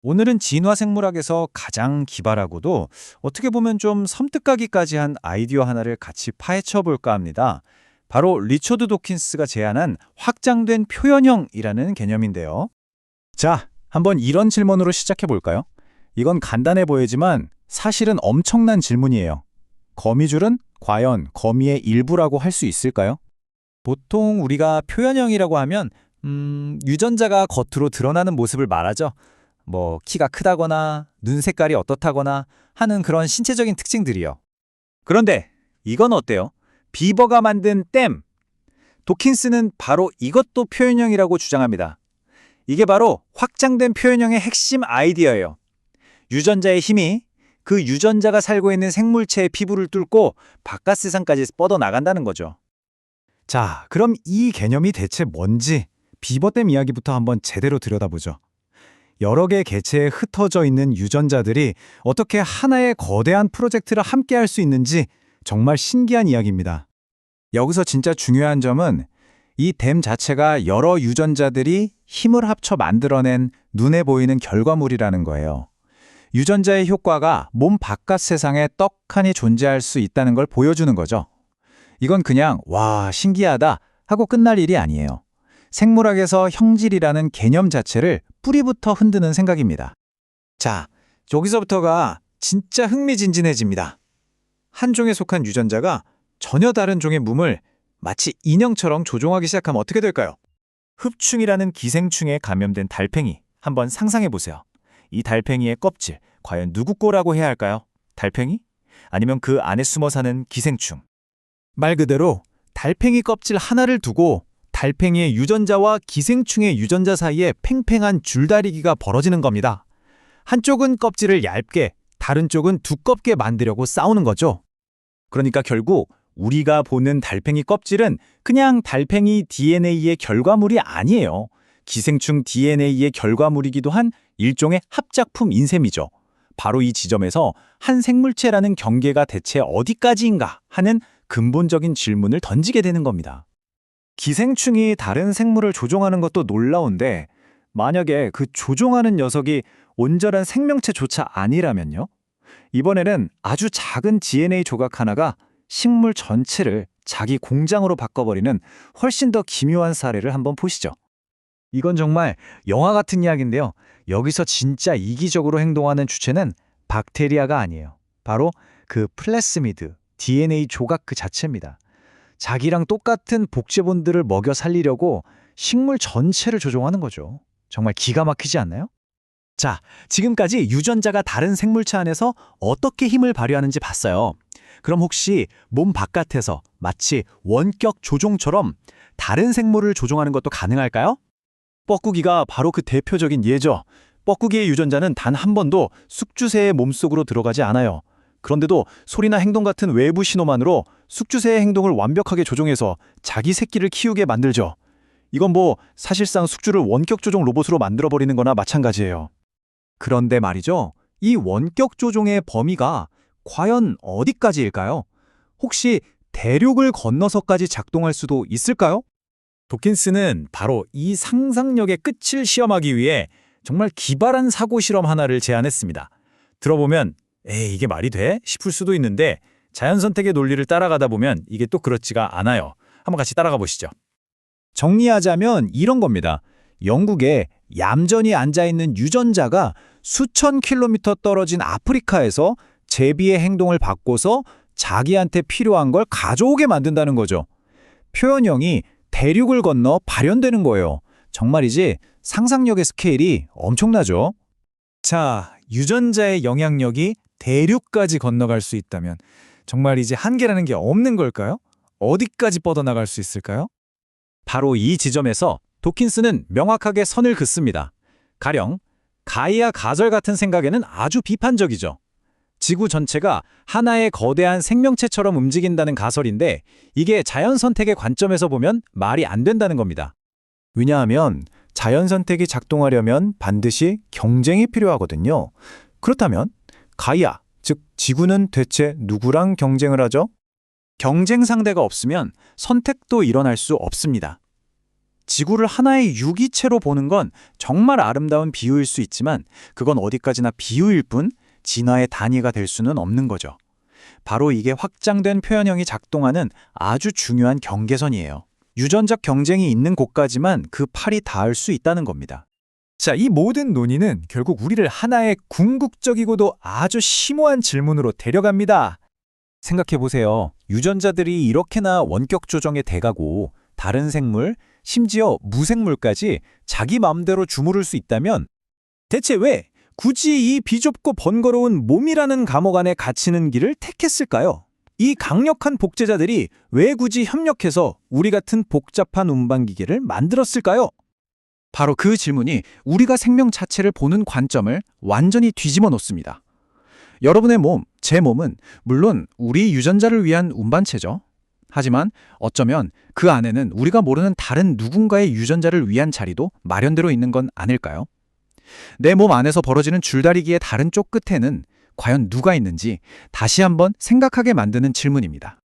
오늘은 진화생물학에서 가장 기발하고도 어떻게 보면 좀 섬뜩하기까지 한 아이디어 하나를 같이 파헤쳐 볼까 합니다. 바로 리처드 도킨스가 제안한 확장된 표현형이라는 개념인데요. 자, 한번 이런 질문으로 시작해 볼까요? 이건 간단해 보이지만 사실은 엄청난 질문이에요. 거미줄은 과연 거미의 일부라고 할 수 있을까요? 보통 우리가 표현형이라고 하면 유전자가 겉으로 드러나는 모습을 말하죠. 뭐 키가 크다거나 눈 색깔이 어떻다거나 하는 그런 신체적인 특징들이요. 그런데 이건 어때요? 비버가 만든 댐! 도킨스는 바로 이것도 표현형이라고 주장합니다. 이게 바로 확장된 표현형의 핵심 아이디어예요. 유전자의 힘이 그 유전자가 살고 있는 생물체의 피부를 뚫고 바깥 세상까지 뻗어나간다는 거죠. 자, 그럼 이 개념이 대체 뭔지 비버댐 이야기부터 한번 제대로 들여다보죠. 여러 개 개체에 흩어져 있는 유전자들이 어떻게 하나의 거대한 프로젝트를 함께 할 수 있는지 정말 신기한 이야기입니다. 여기서 진짜 중요한 점은 이 댐 자체가 여러 유전자들이 힘을 합쳐 만들어낸 눈에 보이는 결과물이라는 거예요. 유전자의 효과가 몸 바깥 세상에 떡하니 존재할 수 있다는 걸 보여주는 거죠. 이건 그냥 와, 신기하다 하고 끝날 일이 아니에요. 생물학에서 형질이라는 개념 자체를 뿌리부터 흔드는 생각입니다. 자, 여기서부터가 진짜 흥미진진해집니다. 한 종에 속한 유전자가 전혀 다른 종의 몸을 마치 인형처럼 조종하기 시작하면 어떻게 될까요? 흡충이라는 기생충에 감염된 달팽이, 한번 상상해 보세요. 이 달팽이의 껍질, 과연 누구 거라고 해야 할까요? 달팽이? 아니면 그 안에 숨어 사는 기생충? 말 그대로 달팽이 껍질 하나를 두고 달팽이의 유전자와 기생충의 유전자 사이에 팽팽한 줄다리기가 벌어지는 겁니다. 한쪽은 껍질을 얇게, 다른 쪽은 두껍게 만들려고 싸우는 거죠. 그러니까 결국 우리가 보는 달팽이 껍질은 그냥 달팽이 DNA의 결과물이 아니에요. 기생충 DNA의 결과물이기도 한 일종의 합작품인 셈이죠. 바로 이 지점에서 한 생물체라는 경계가 대체 어디까지인가 하는 근본적인 질문을 던지게 되는 겁니다. 기생충이 다른 생물을 조종하는 것도 놀라운데 만약에 그 조종하는 녀석이 온전한 생명체조차 아니라면요? 이번에는 아주 작은 DNA 조각 하나가 식물 전체를 자기 공장으로 바꿔버리는 훨씬 더 기묘한 사례를 한번 보시죠. 이건 정말 영화 같은 이야기인데요. 여기서 진짜 이기적으로 행동하는 주체는 박테리아가 아니에요. 바로 그 플래스미드, DNA 조각 그 자체입니다. 자기랑 똑같은 복제본들을 먹여 살리려고 식물 전체를 조종하는 거죠. 정말 기가 막히지 않나요? 자, 지금까지 유전자가 다른 생물체 안에서 어떻게 힘을 발휘하는지 봤어요. 그럼 혹시 몸 바깥에서 마치 원격 조종처럼 다른 생물을 조종하는 것도 가능할까요? 뻐꾸기가 바로 그 대표적인 예죠. 뻐꾸기의 유전자는 단 한 번도 숙주새의 몸속으로 들어가지 않아요. 그런데도 소리나 행동 같은 외부 신호만으로 숙주새의 행동을 완벽하게 조종해서 자기 새끼를 키우게 만들죠. 이건 뭐 사실상 숙주를 원격 조종 로봇으로 만들어버리는 거나 마찬가지예요. 그런데 말이죠. 이 원격 조종의 범위가 과연 어디까지일까요? 혹시 대륙을 건너서까지 작동할 수도 있을까요? 도킨스는 바로 이 상상력의 끝을 시험하기 위해 정말 기발한 사고 실험 하나를 제안했습니다. 들어보면 이게 말이 돼? 싶을 수도 있는데 자연선택의 논리를 따라가다 보면 이게 또 그렇지가 않아요. 한번 같이 따라가 보시죠. 정리하자면 이런 겁니다. 영국에 얌전히 앉아있는 유전자가 수천 킬로미터 떨어진 아프리카에서 제비의 행동을 바꿔서 자기한테 필요한 걸 가져오게 만든다는 거죠. 표현형이 대륙을 건너 발현되는 거예요. 정말이지 상상력의 스케일이 엄청나죠. 자, 유전자의 영향력이 대륙까지 건너갈 수 있다면 정말 이제 한계라는 게 없는 걸까요? 어디까지 뻗어나갈 수 있을까요? 바로 이 지점에서 도킨스는 명확하게 선을 긋습니다. 가령 가이아 가설 같은 생각에는 아주 비판적이죠. 지구 전체가 하나의 거대한 생명체처럼 움직인다는 가설인데 이게 자연 선택의 관점에서 보면 말이 안 된다는 겁니다. 왜냐하면 자연 선택이 작동하려면 반드시 경쟁이 필요하거든요. 그렇다면 가이아, 즉 지구는 대체 누구랑 경쟁을 하죠? 경쟁 상대가 없으면 선택도 일어날 수 없습니다. 지구를 하나의 유기체로 보는 건 정말 아름다운 비유일 수 있지만 그건 어디까지나 비유일 뿐 진화의 단위가 될 수는 없는 거죠. 바로 이게 확장된 표현형이 작동하는 아주 중요한 경계선이에요. 유전적 경쟁이 있는 곳까지만 그 팔이 닿을 수 있다는 겁니다. 자, 이 모든 논의는 결국 우리를 하나의 궁극적이고도 아주 심오한 질문으로 데려갑니다. 생각해보세요. 유전자들이 이렇게나 원격 조정에 돼가고 다른 생물, 심지어 무생물까지 자기 마음대로 주무를 수 있다면 대체 왜 굳이 이 비좁고 번거로운 몸이라는 감옥 안에 갇히는 길을 택했을까요? 이 강력한 복제자들이 왜 굳이 협력해서 우리 같은 복잡한 운반기계를 만들었을까요? 바로 그 질문이 우리가 생명 자체를 보는 관점을 완전히 뒤집어 놓습니다. 여러분의 몸, 제 몸은 물론 우리 유전자를 위한 운반체죠. 하지만 어쩌면 그 안에는 우리가 모르는 다른 누군가의 유전자를 위한 자리도 마련되어 있는 건 아닐까요? 내 몸 안에서 벌어지는 줄다리기의 다른 쪽 끝에는 과연 누가 있는지 다시 한번 생각하게 만드는 질문입니다.